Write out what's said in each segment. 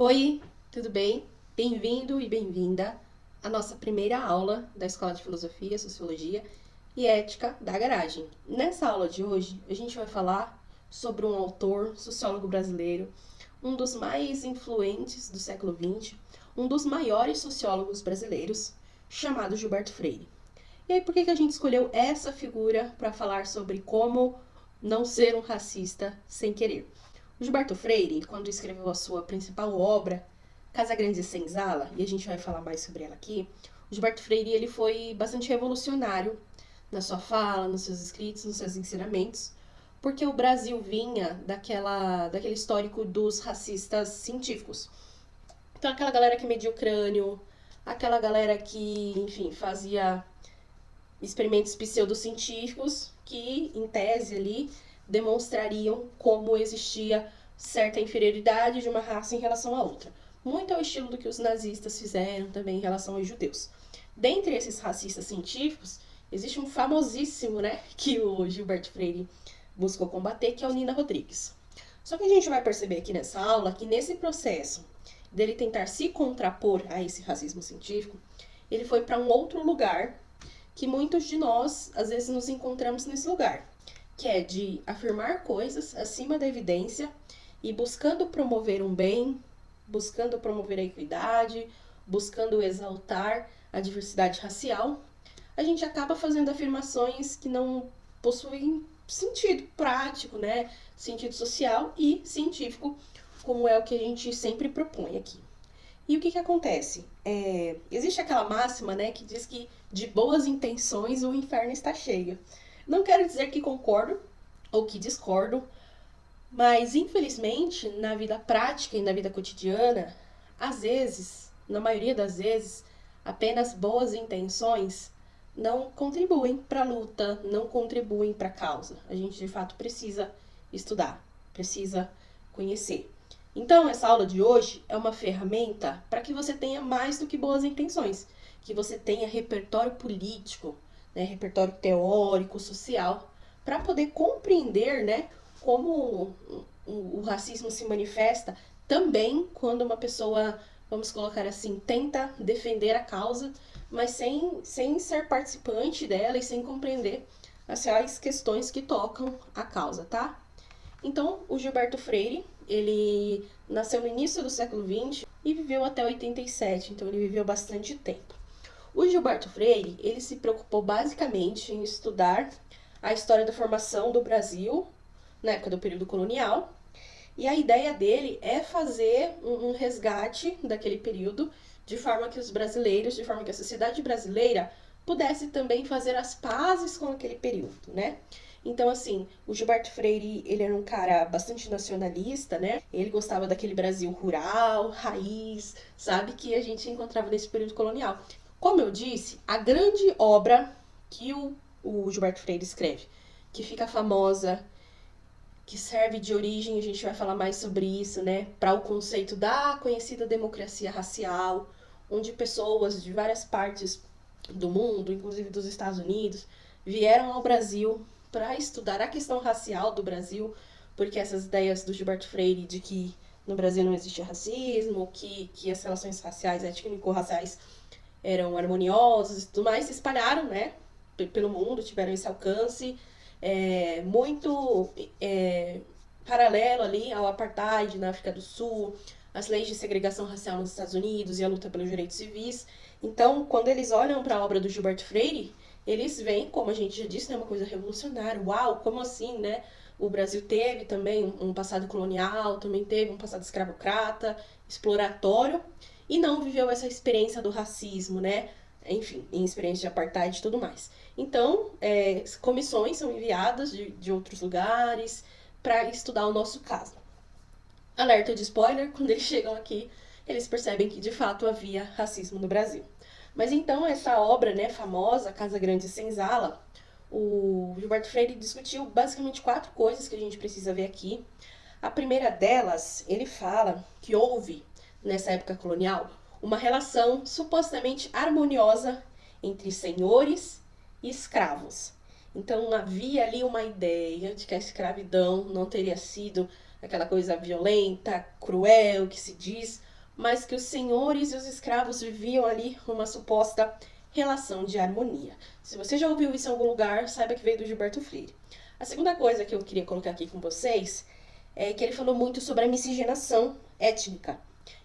Oi, tudo bem? Bem-vindo e bem-vinda à nossa primeira aula da Escola de Filosofia, Sociologia e Ética da Garagem. Nessa aula de hoje, a gente vai falar sobre um autor, sociólogo brasileiro, um dos mais influentes do século XX, um dos maiores sociólogos brasileiros, chamado Gilberto Freire. E aí, por que a gente escolheu essa figura para falar sobre como não ser um racista sem querer? O Gilberto Freire, quando escreveu a sua principal obra, Casa Grande e Senzala, e a gente vai falar mais sobre ela aqui, o Gilberto Freire ele foi bastante revolucionário na sua fala, nos seus escritos, nos seus ensinamentos, porque o Brasil vinha daquele histórico dos racistas científicos. Então, aquela galera que media o crânio, aquela galera que, enfim, fazia experimentos pseudocientíficos que, em tese ali, demonstrariam como existia certa inferioridade de uma raça em relação à outra. Muito ao estilo do que os nazistas fizeram também em relação aos judeus. Dentre esses racistas científicos, existe um famosíssimo, né, que o Gilberto Freire buscou combater, que é o Nina Rodrigues. Só que a gente vai perceber aqui nessa aula que nesse processo dele tentar se contrapor a esse racismo científico, ele foi para um outro lugar que muitos de nós às vezes nos encontramos nesse lugar, que é de afirmar coisas acima da evidência e buscando promover um bem, buscando promover a equidade, buscando exaltar a diversidade racial, a gente acaba fazendo afirmações que não possuem sentido prático, né? Sentido social e científico, como é o que a gente sempre propõe aqui. E o que acontece? Existe aquela máxima, né, que diz que de boas intenções o inferno está cheio. Não quero dizer que concordo ou que discordo, mas infelizmente na vida prática e na vida cotidiana, às vezes, na maioria das vezes, apenas boas intenções não contribuem para a luta, não contribuem para a causa. A gente de fato precisa estudar, precisa conhecer. Então, essa aula de hoje é uma ferramenta para que você tenha mais do que boas intenções, que você tenha repertório político, né, repertório teórico, social, para poder compreender, né, como o racismo se manifesta também quando uma pessoa, vamos colocar assim, tenta defender a causa, mas sem ser participante dela e sem compreender as reais questões que tocam a causa, tá? Então, o Gilberto Freire, ele nasceu no início do século XX e viveu até 87, então ele viveu bastante tempo. O Gilberto Freire, ele se preocupou basicamente em estudar a história da formação do Brasil na época do período colonial, e a ideia dele é fazer um resgate daquele período, de forma que os brasileiros, de forma que a sociedade brasileira pudesse também fazer as pazes com aquele período, né? Então, assim, o Gilberto Freire, ele era um cara bastante nacionalista, né? Ele gostava daquele Brasil rural, raiz, sabe? Que a gente encontrava nesse período colonial. Como eu disse, a grande obra que o Gilberto Freire escreve, que fica famosa, que serve de origem, a gente vai falar mais sobre isso, né, para o conceito da conhecida democracia racial, onde pessoas de várias partes do mundo, inclusive dos Estados Unidos, vieram ao Brasil para estudar a questão racial do Brasil, porque essas ideias do Gilberto Freire de que no Brasil não existe racismo, que as relações raciais, étnico-raciais eram harmoniosas e tudo mais, se espalharam, né, pelo mundo, tiveram esse alcance muito paralelo ali ao apartheid na África do Sul, as leis de segregação racial nos Estados Unidos e a luta pelos direitos civis. Então, quando eles olham para a obra do Gilberto Freire, eles veem, como a gente já disse, né, uma coisa revolucionária. Uau, como assim, né? O Brasil teve também um passado colonial, também teve um passado escravocrata, exploratório, e não viveu essa experiência do racismo, né? Enfim, em experiência de apartheid e tudo mais. Então, comissões são enviadas de outros lugares para estudar o nosso caso. Alerta de spoiler, quando eles chegam aqui, eles percebem que de fato havia racismo no Brasil. Mas então, essa obra, né, famosa, Casa Grande e Senzala, o Gilberto Freire discutiu basicamente 4 coisas que a gente precisa ver aqui. A primeira delas, ele fala que houve, nessa época colonial, uma relação supostamente harmoniosa entre senhores e escravos. Então havia ali uma ideia de que a escravidão não teria sido aquela coisa violenta, cruel que se diz, mas que os senhores e os escravos viviam ali uma suposta relação de harmonia. Se você já ouviu isso em algum lugar, saiba que veio do Gilberto Freire. A segunda coisa que eu queria colocar aqui com vocês é que ele falou muito sobre a miscigenação étnica.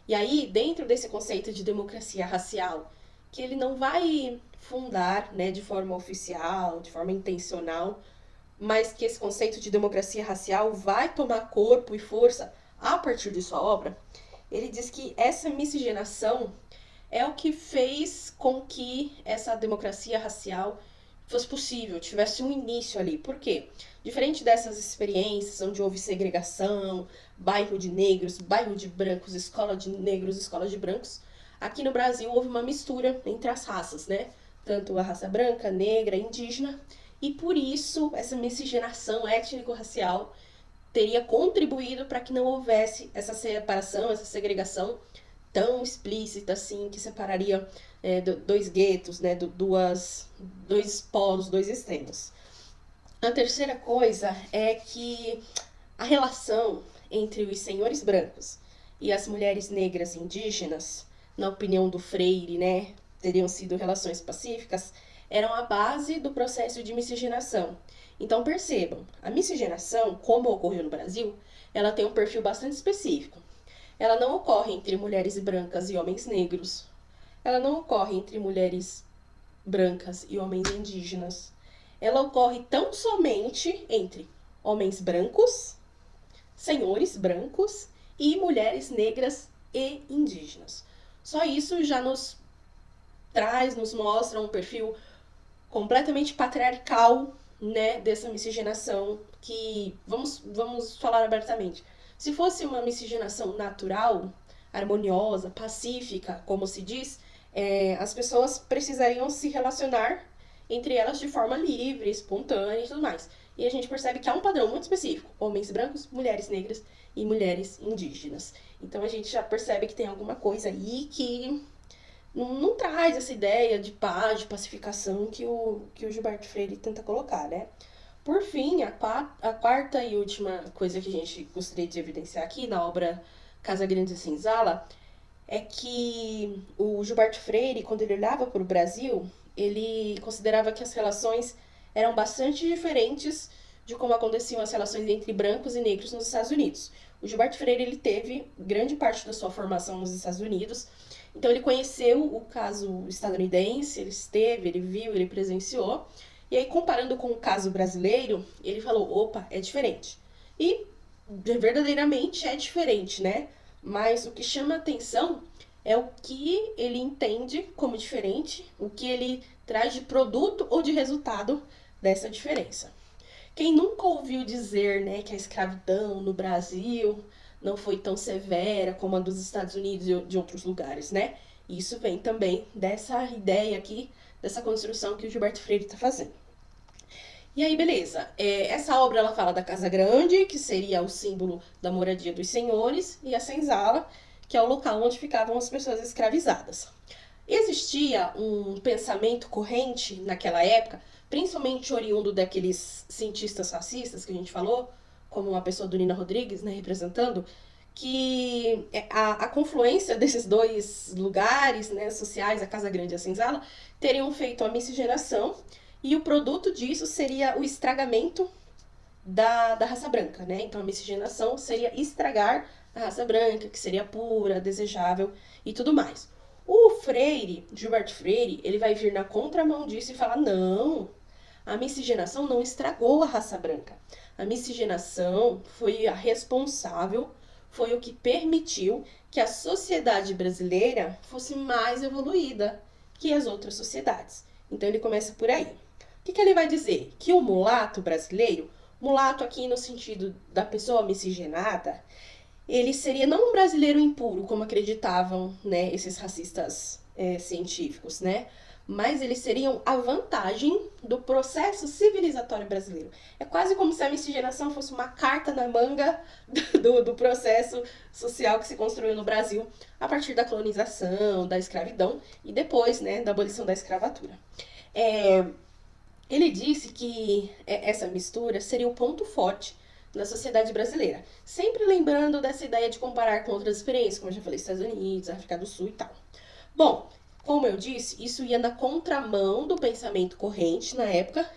E aí, dentro desse conceito de democracia racial, que ele não vai fundar, né, de forma oficial, de forma intencional, mas que esse conceito de democracia racial vai tomar corpo e força a partir de sua obra, ele diz que essa miscigenação é o que fez com que essa democracia racial fosse possível, tivesse um início ali. Por quê? Diferente dessas experiências onde houve segregação, bairro de negros, bairro de brancos, escola de negros, escola de brancos, aqui no Brasil houve uma mistura entre as raças, né? Tanto a raça branca, negra, indígena, e por isso essa miscigenação étnico-racial teria contribuído para que não houvesse essa separação, essa segregação tão explícita assim, que separaria dois guetos, né, dois polos, dois extremos. A terceira coisa é que a relação entre os senhores brancos e as mulheres negras indígenas, na opinião do Freire, né, teriam sido relações pacíficas, eram a base do processo de miscigenação. Então percebam, a miscigenação, como ocorreu no Brasil, ela tem um perfil bastante específico. Ela não ocorre entre mulheres brancas e homens negros. Ela não ocorre entre mulheres brancas e homens indígenas. Ela ocorre tão somente entre homens brancos, senhores brancos e mulheres negras e indígenas. Só isso já nos nos mostra um perfil completamente patriarcal, né, dessa miscigenação que, vamos falar abertamente, se fosse uma miscigenação natural, harmoniosa, pacífica, como se diz, as pessoas precisariam se relacionar entre elas de forma livre, espontânea e tudo mais. E a gente percebe que há um padrão muito específico: homens brancos, mulheres negras e mulheres indígenas. Então a gente já percebe que tem alguma coisa aí que não traz essa ideia de paz, de pacificação que o Gilberto Freire tenta colocar, né? Por fim, a quarta e última coisa que a gente gostaria de evidenciar aqui na obra Casa Grande e Senzala é que o Gilberto Freire, quando ele olhava para o Brasil, ele considerava que as relações eram bastante diferentes de como aconteciam as relações entre brancos e negros nos Estados Unidos. O Gilberto Freire ele teve grande parte da sua formação nos Estados Unidos, então ele conheceu o caso estadunidense, ele esteve, ele viu, ele presenciou, e aí comparando com o caso brasileiro, ele falou, opa, é diferente. E verdadeiramente é diferente, né? Mas o que chama atenção é o que ele entende como diferente, o que ele traz de produto ou de resultado dessa diferença. Quem nunca ouviu dizer, né, que a escravidão no Brasil não foi tão severa como a dos Estados Unidos e de outros lugares, né? Isso vem também dessa ideia aqui, dessa construção que o Gilberto Freire está fazendo. E aí, beleza. Essa obra ela fala da Casa Grande, que seria o símbolo da moradia dos senhores, e a senzala, que é o local onde ficavam as pessoas escravizadas. Existia um pensamento corrente naquela época, principalmente oriundo daqueles cientistas racistas que a gente falou, como a pessoa do Nina Rodrigues, né, representando, que a confluência desses dois lugares, né, sociais, a Casa Grande e a Senzala, teriam feito a miscigenação, e o produto disso seria o estragamento da raça branca, né? Então a miscigenação seria estragar a raça branca, que seria pura, desejável e tudo mais. O Freire, Gilberto Freire, ele vai vir na contramão disso e falar: não, a miscigenação não estragou a raça branca. A miscigenação foi a responsável, foi o que permitiu que a sociedade brasileira fosse mais evoluída que as outras sociedades. Então ele começa por aí. O que ele vai dizer? Que o mulato brasileiro, mulato aqui no sentido da pessoa miscigenada, ele seria não um brasileiro impuro, como acreditavam, né, esses racistas científicos, né? Mas eles seriam a vantagem do processo civilizatório brasileiro. É quase como se a miscigenação fosse uma carta na manga do processo social que se construiu no Brasil a partir da colonização, da escravidão e depois, né, da abolição da escravatura. Ele disse que essa mistura seria o ponto forte da sociedade brasileira. Sempre lembrando dessa ideia de comparar com outras experiências, como eu já falei, Estados Unidos, África do Sul e tal. Bom, como eu disse, isso ia na contramão do pensamento corrente na época,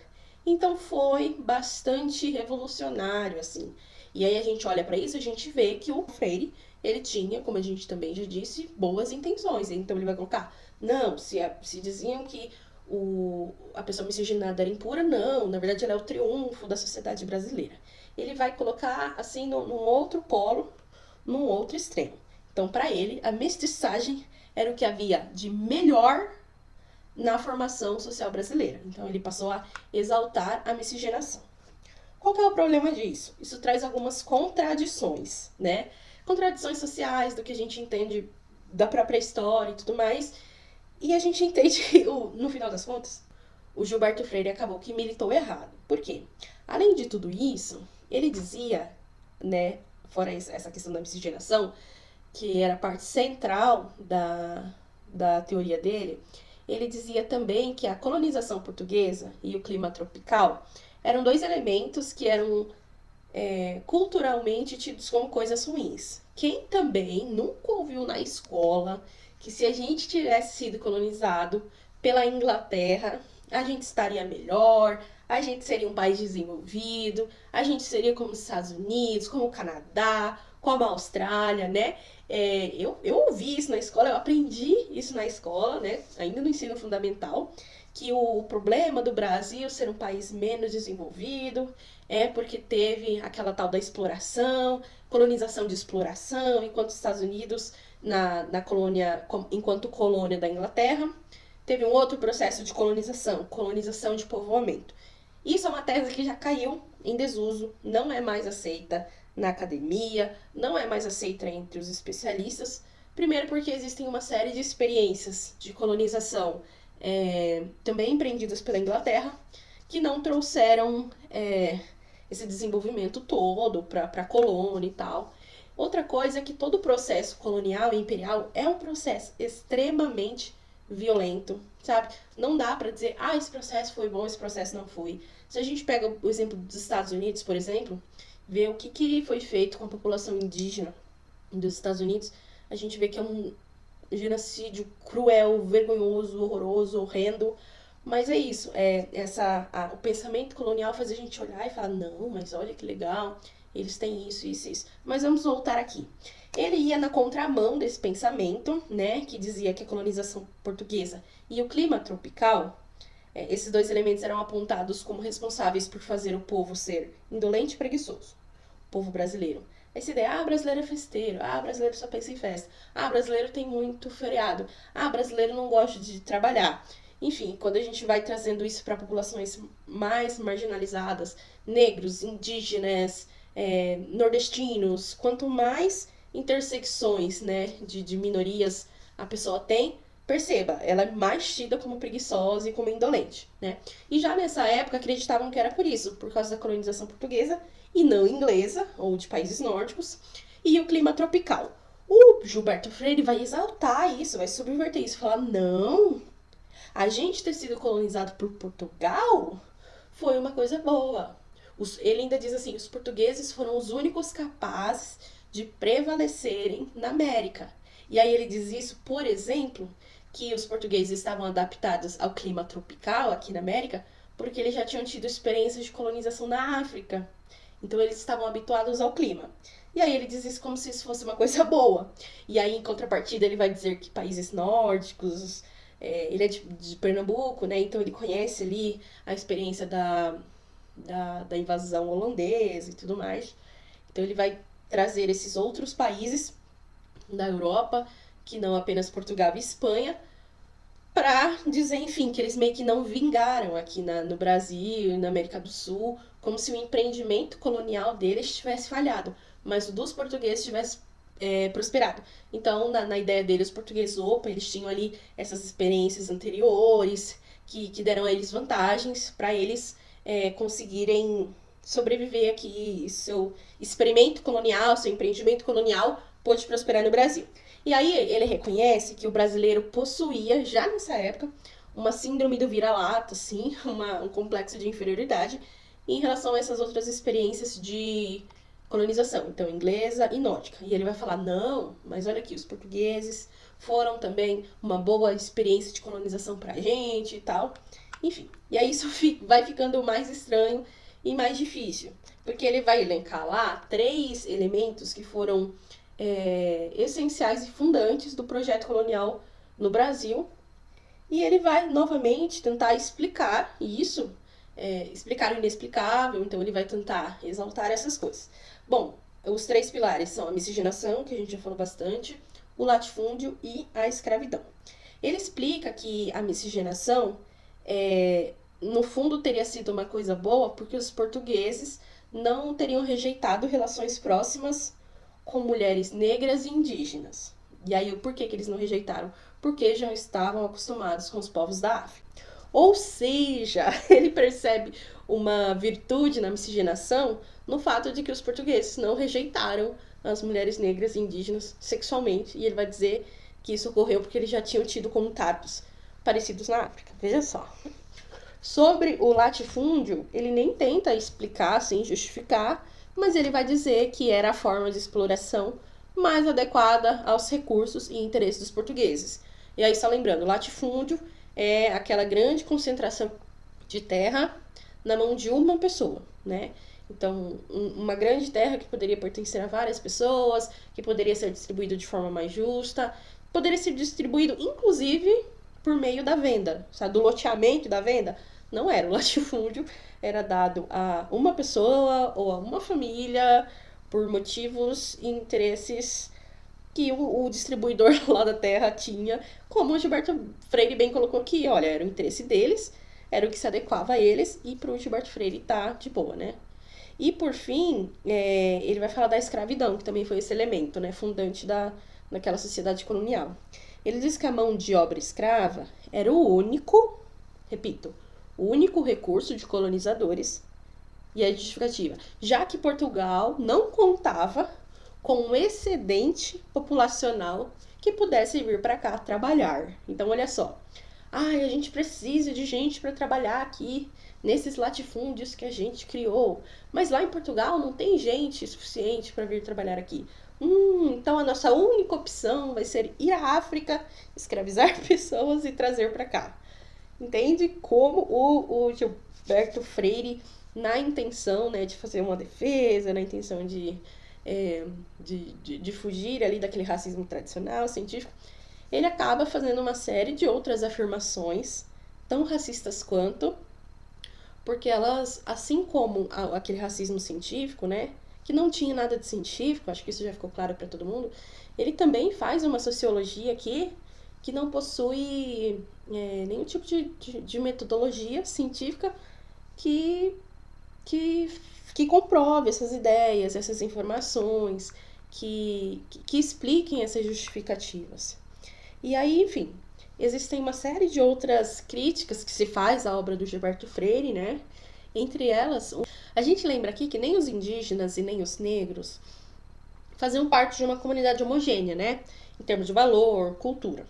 então foi bastante revolucionário, assim. E aí a gente olha para isso, a gente vê que o Freire, ele tinha, como a gente também já disse, boas intenções. Então ele vai colocar, não, se diziam que a pessoa miscigenada era impura, não, na verdade ela é o triunfo da sociedade brasileira. Ele vai colocar, assim, num outro polo, num outro extremo. Então, para ele, a mestiçagem era o que havia de melhor na formação social brasileira. Então, ele passou a exaltar a miscigenação. Qual que é o problema disso? Isso traz algumas contradições, né? Contradições sociais do que a gente entende da própria história e tudo mais. E a gente entende que, no final das contas, o Gilberto Freire acabou que militou errado. Por quê? Além de tudo isso, ele dizia, né, fora essa questão da miscigenação, que era parte central da teoria dele, ele dizia também que a colonização portuguesa e o clima tropical eram dois elementos que eram culturalmente tidos como coisas ruins. Quem também nunca ouviu na escola que se a gente tivesse sido colonizado pela Inglaterra, a gente estaria melhor, a gente seria um país desenvolvido, a gente seria como os Estados Unidos, como o Canadá, como a Austrália, né? Eu ouvi isso na escola, eu aprendi isso na escola, né? Ainda no ensino fundamental, que o problema do Brasil ser um país menos desenvolvido é porque teve aquela tal da exploração, colonização de exploração, enquanto os Estados Unidos, na colônia, enquanto colônia da Inglaterra, teve um outro processo de colonização de povoamento. Isso é uma tese que já caiu em desuso, não é mais aceita na academia, não é mais aceita entre os especialistas. Primeiro porque existem uma série de experiências de colonização também empreendidas pela Inglaterra, que não trouxeram esse desenvolvimento todo para a colônia e tal. Outra coisa é que todo o processo colonial e imperial é um processo extremamente violento, sabe? Não dá para dizer, esse processo foi bom, esse processo não foi. Se a gente pega o exemplo dos Estados Unidos, por exemplo, vê o que foi feito com a população indígena dos Estados Unidos, a gente vê que é um genocídio cruel, vergonhoso, horroroso, horrendo. Mas é isso, o pensamento colonial faz a gente olhar e falar, não, mas olha que legal, eles têm isso, isso, isso. Mas vamos voltar aqui. Ele ia na contramão desse pensamento, né, que dizia que a colonização portuguesa e o clima tropical, esses dois elementos eram apontados como responsáveis por fazer o povo ser indolente e preguiçoso, o povo brasileiro. Essa ideia, brasileiro é festeiro, brasileiro só pensa em festa, brasileiro tem muito feriado, brasileiro não gosta de trabalhar. Enfim, quando a gente vai trazendo isso para populações mais marginalizadas, negros, indígenas, nordestinos, quanto mais intersecções, né, de minorias a pessoa tem, perceba, ela é mais tida como preguiçosa e como indolente, né? E já nessa época acreditavam que era por isso, por causa da colonização portuguesa e não inglesa, ou de países nórdicos, e o clima tropical. O Gilberto Freire vai exaltar isso, vai subverter isso, falar, não, a gente ter sido colonizado por Portugal foi uma coisa boa. Ele ainda diz assim, os portugueses foram os únicos capazes de prevalecerem na América. E aí ele diz isso, por exemplo, que os portugueses estavam adaptados ao clima tropical aqui na América, porque eles já tinham tido experiências de colonização na África. Então eles estavam habituados ao clima. E aí ele diz isso como se isso fosse uma coisa boa. E aí, em contrapartida, ele vai dizer que países nórdicos, ele é de Pernambuco, né? Então ele conhece ali a experiência da invasão holandesa e tudo mais. Então ele vai trazer esses outros países da Europa, que não apenas Portugal e Espanha, para dizer, enfim, que eles meio que não vingaram aqui no Brasil e na América do Sul, como se o empreendimento colonial deles tivesse falhado, mas o dos portugueses tivesse prosperado. Então, na ideia deles, os portugueses, eles tinham ali essas experiências anteriores que deram a eles vantagens para eles conseguirem sobreviver aqui, seu experimento colonial, seu empreendimento colonial pôde prosperar no Brasil. E aí ele reconhece que o brasileiro possuía, já nessa época, uma síndrome do vira-lata, assim, um complexo de inferioridade, em relação a essas outras experiências de colonização, então inglesa e nórdica. E ele vai falar, não, mas olha aqui, os portugueses foram também uma boa experiência de colonização pra gente e tal. Enfim, e aí isso vai ficando mais estranho e mais difícil, porque ele vai elencar lá 3 elementos que foram essenciais e fundantes do projeto colonial no Brasil, e ele vai novamente tentar explicar isso, explicar o inexplicável, então ele vai tentar exaltar essas coisas. Bom, os 3 pilares são a miscigenação, que a gente já falou bastante, o latifúndio e a escravidão. Ele explica que a miscigenação, no fundo, teria sido uma coisa boa porque os portugueses não teriam rejeitado relações próximas com mulheres negras e indígenas. E aí, por que eles não rejeitaram? Porque já estavam acostumados com os povos da África. Ou seja, ele percebe uma virtude na miscigenação no fato de que os portugueses não rejeitaram as mulheres negras e indígenas sexualmente. E ele vai dizer que isso ocorreu porque eles já tinham tido contatos parecidos na África. Veja só. Sobre o latifúndio, ele nem tenta explicar, assim, justificar, mas ele vai dizer que era a forma de exploração mais adequada aos recursos e interesses dos portugueses. E aí, só lembrando, latifúndio é aquela grande concentração de terra na mão de uma pessoa, né? Então, uma grande terra que poderia pertencer a várias pessoas, que poderia ser distribuído de forma mais justa, poderia ser distribuído, inclusive, por meio da venda, sabe? Do loteamento da venda. Não era, o latifúndio era dado a uma pessoa ou a uma família por motivos e interesses que o distribuidor lá da terra tinha, como o Gilberto Freire bem colocou aqui, olha, era o interesse deles, era o que se adequava a eles, e pro Gilberto Freire tá de boa, né? E por fim, ele vai falar da escravidão, que também foi esse elemento, né, fundante daquela sociedade colonial. Ele diz que a mão de obra escrava era o único, repito, o único recurso de colonizadores, e a justificativa, já que Portugal não contava com um excedente populacional que pudesse vir para cá trabalhar. Então, olha só. Ai, a gente precisa de gente para trabalhar aqui nesses latifúndios que a gente criou. Mas lá em Portugal não tem gente suficiente para vir trabalhar aqui. Então a nossa única opção vai ser ir à África, escravizar pessoas e trazer para cá. Entende como o Gilberto Freire, na intenção, né, de fazer uma defesa, na intenção de fugir ali daquele racismo tradicional, científico, ele acaba fazendo uma série de outras afirmações, tão racistas quanto, porque elas, assim como aquele racismo científico, né, que não tinha nada de científico, acho que isso já ficou claro para todo mundo, ele também faz uma sociologia aqui que não possui nenhum tipo de metodologia científica que, que comprove essas ideias, essas informações, que expliquem essas justificativas. E aí, enfim, existem uma série de outras críticas que se faz à obra do Gilberto Freire, né? Entre elas, a gente lembra aqui que nem os indígenas e nem os negros faziam parte de uma comunidade homogênea, né? Em termos de valor, cultura.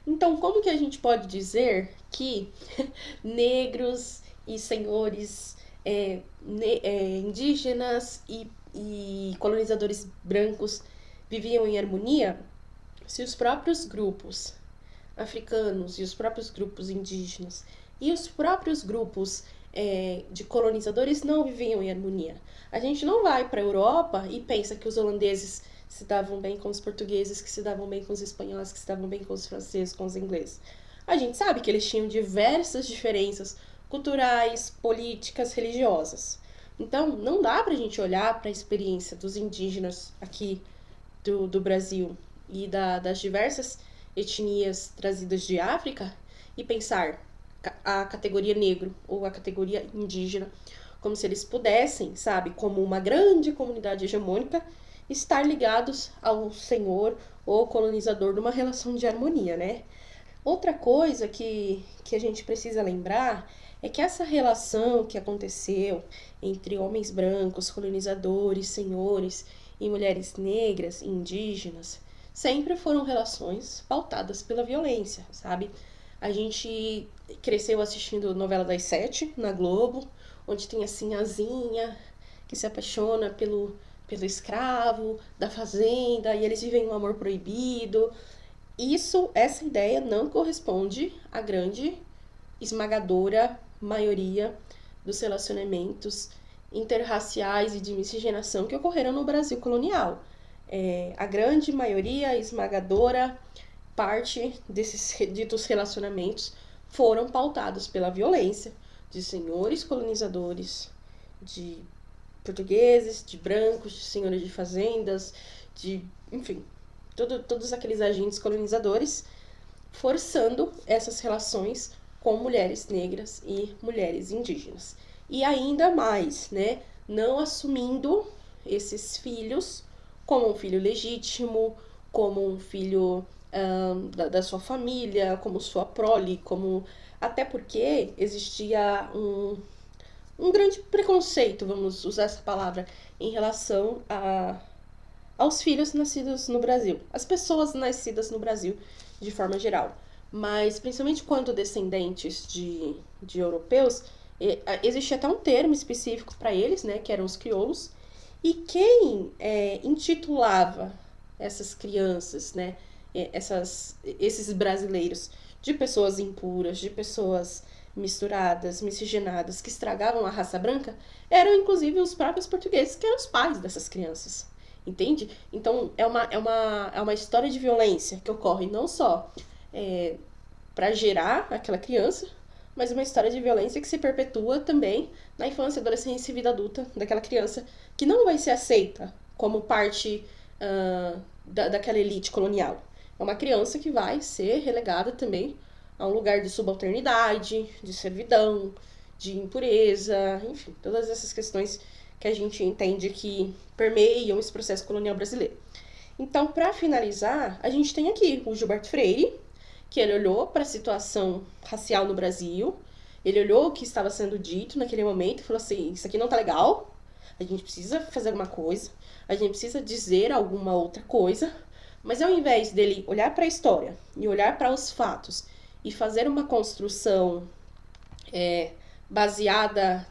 Então, como que a gente pode dizer que negros e senhores indígenas e colonizadores brancos viviam em harmonia se os próprios grupos africanos e os próprios grupos indígenas e os próprios grupos de colonizadores não viviam em harmonia? A gente não vai para a Europa e pensa que os holandeses se davam bem com os portugueses, que se davam bem com os espanhóis, que se davam bem com os franceses, com os ingleses. A gente sabe que eles tinham diversas diferenças culturais, políticas, religiosas. Então, não dá pra gente olhar para a experiência dos indígenas aqui do Brasil e das diversas etnias trazidas de África e pensar a categoria negro ou a categoria indígena como se eles pudessem, sabe, como uma grande comunidade hegemônica, estar ligados ao senhor ou colonizador numa relação de harmonia, né? Outra coisa que a gente precisa lembrar é que essa relação que aconteceu entre homens brancos, colonizadores, senhores e mulheres negras e indígenas sempre foram relações pautadas pela violência, sabe? A gente cresceu assistindo novela das 7 na Globo, onde tem a sinhazinha que se apaixona pelo escravo da fazenda e eles vivem um amor proibido. Essa ideia não corresponde à grande, esmagadora maioria dos relacionamentos interraciais e de miscigenação que ocorreram no Brasil colonial. A grande maioria, esmagadora parte desses ditos relacionamentos foram pautados pela violência de senhores colonizadores, de portugueses, de brancos, de senhores de fazendas, enfim, todos aqueles agentes colonizadores forçando essas relações com mulheres negras e mulheres indígenas. E ainda mais, né, não assumindo esses filhos como um filho legítimo, como um filho da sua família, como sua prole, até porque existia um grande preconceito, vamos usar essa palavra, em relação aos filhos nascidos no Brasil, as pessoas nascidas no Brasil de forma geral. Mas, principalmente quando descendentes de europeus, existia até um termo específico para eles, né, que eram os crioulos, e quem intitulava essas crianças, né, esses brasileiros, de pessoas impuras, de pessoas misturadas, miscigenadas, que estragavam a raça branca, eram inclusive os próprios portugueses, que eram os pais dessas crianças. Entende? Então, é uma história de violência que ocorre não só para gerar aquela criança, mas uma história de violência que se perpetua também na infância, adolescência e vida adulta daquela criança, que não vai ser aceita como parte daquela elite colonial. É uma criança que vai ser relegada também a um lugar de subalternidade, de servidão, de impureza, enfim, todas essas questões que a gente entende que permeiam esse processo colonial brasileiro. Então, para finalizar, a gente tem aqui o Gilberto Freire, que ele olhou para a situação racial no Brasil, ele olhou o que estava sendo dito naquele momento e falou assim, isso aqui não tá legal, a gente precisa fazer alguma coisa, a gente precisa dizer alguma outra coisa, mas ao invés dele olhar para a história e olhar para os fatos e fazer uma construção baseada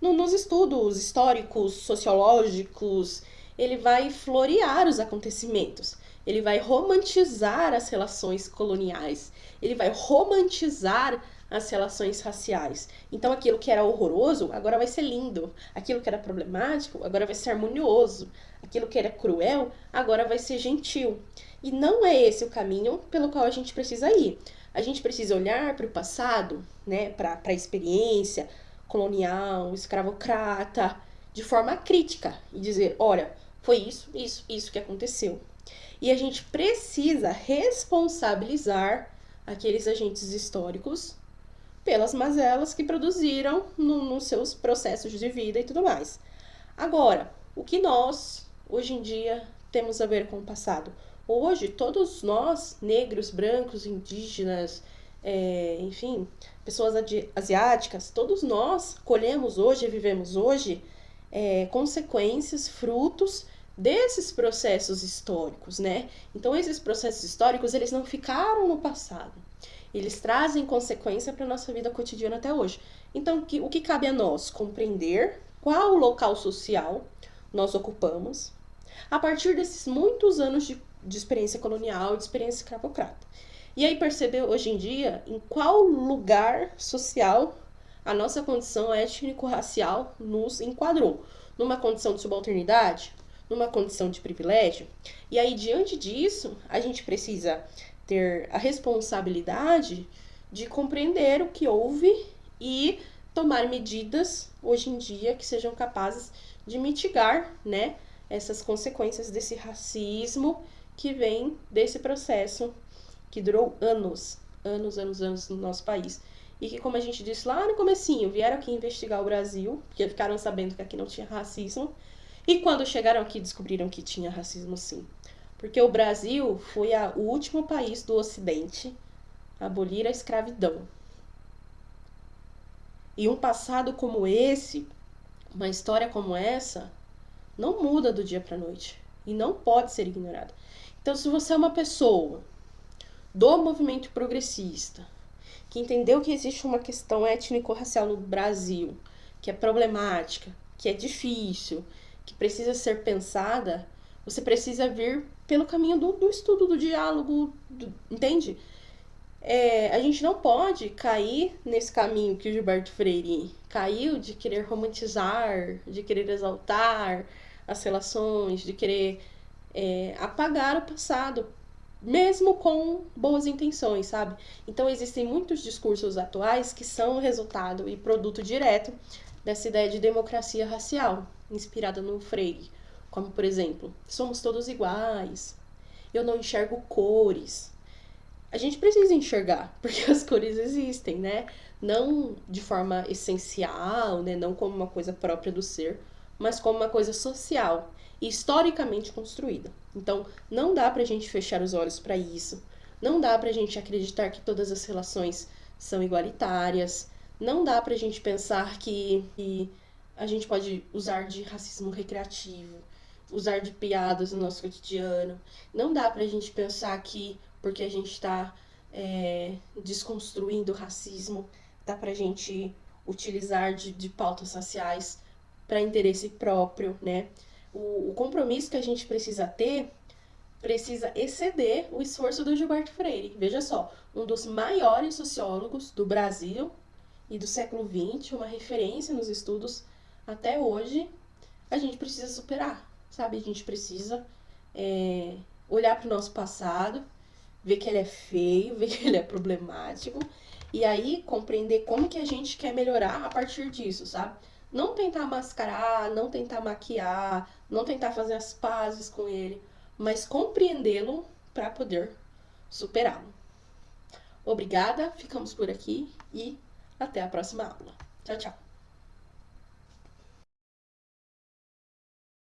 nos estudos históricos, sociológicos, ele vai florear os acontecimentos, ele vai romantizar as relações coloniais, ele vai romantizar as relações raciais. Então aquilo que era horroroso agora vai ser lindo, aquilo que era problemático agora vai ser harmonioso, aquilo que era cruel agora vai ser gentil. E não é esse o caminho pelo qual a gente precisa ir. A gente precisa olhar para o passado, né, para a experiência colonial, escravocrata, de forma crítica e dizer, olha, foi isso que aconteceu. E a gente precisa responsabilizar aqueles agentes históricos pelas mazelas que produziram nos seus processos de vida e tudo mais. Agora, o que nós, hoje em dia, temos a ver com o passado? Hoje, todos nós, negros, brancos, indígenas, enfim, pessoas asiáticas, todos nós colhemos hoje, vivemos hoje, consequências, frutos desses processos históricos, né? Então, esses processos históricos, eles não ficaram no passado. Eles trazem consequência para a nossa vida cotidiana até hoje. Então, o que cabe a nós? Compreender qual local social nós ocupamos a partir desses muitos anos de experiência colonial, de experiência escravocrata. E aí perceber hoje em dia em qual lugar social a nossa condição étnico-racial nos enquadrou. Numa condição de subalternidade? Numa condição de privilégio? E aí, diante disso, a gente precisa ter a responsabilidade de compreender o que houve e tomar medidas, hoje em dia, que sejam capazes de mitigar, né, essas consequências desse racismo que vem desse processo que durou anos no nosso país. E que, como a gente disse lá no comecinho, vieram aqui investigar o Brasil, porque ficaram sabendo que aqui não tinha racismo, e quando chegaram aqui descobriram que tinha racismo sim. Porque o Brasil foi o último país do Ocidente a abolir a escravidão. E um passado como esse, uma história como essa, não muda do dia para a noite. E não pode ser ignorada. Então, se você é uma pessoa do movimento progressista, que entendeu que existe uma questão étnico-racial no Brasil, que é problemática, que é difícil, que precisa ser pensada, você precisa vir pelo caminho do estudo, do diálogo, entende? A gente não pode cair nesse caminho que o Gilberto Freire caiu, de querer romantizar, de querer exaltar as relações, de querer apagar o passado, mesmo com boas intenções, sabe? Então existem muitos discursos atuais que são resultado e produto direto dessa ideia de democracia racial, inspirada no Freire, como por exemplo, somos todos iguais, eu não enxergo cores. A gente precisa enxergar, porque as cores existem, né? Não de forma essencial, né? Não como uma coisa própria do ser, mas como uma coisa social e historicamente construída. Então, não dá pra gente fechar os olhos para isso. Não dá pra gente acreditar que todas as relações são igualitárias. Não dá pra gente pensar que a gente pode usar de racismo recreativo, usar de piadas no nosso cotidiano. Não dá pra gente pensar que porque a gente está desconstruindo o racismo, dá pra gente utilizar de pautas raciais para interesse próprio, né? O compromisso que a gente precisa ter precisa exceder o esforço do Gilberto Freire. Veja só, um dos maiores sociólogos do Brasil e do século XX, uma referência nos estudos até hoje, a gente precisa superar, sabe? A gente precisa olhar para o nosso passado, ver que ele é feio, ver que ele é problemático, e aí compreender como que a gente quer melhorar a partir disso, sabe? Não tentar mascarar, não tentar maquiar, não tentar fazer as pazes com ele, mas compreendê-lo para poder superá-lo. Obrigada, ficamos por aqui e até a próxima aula. Tchau, tchau.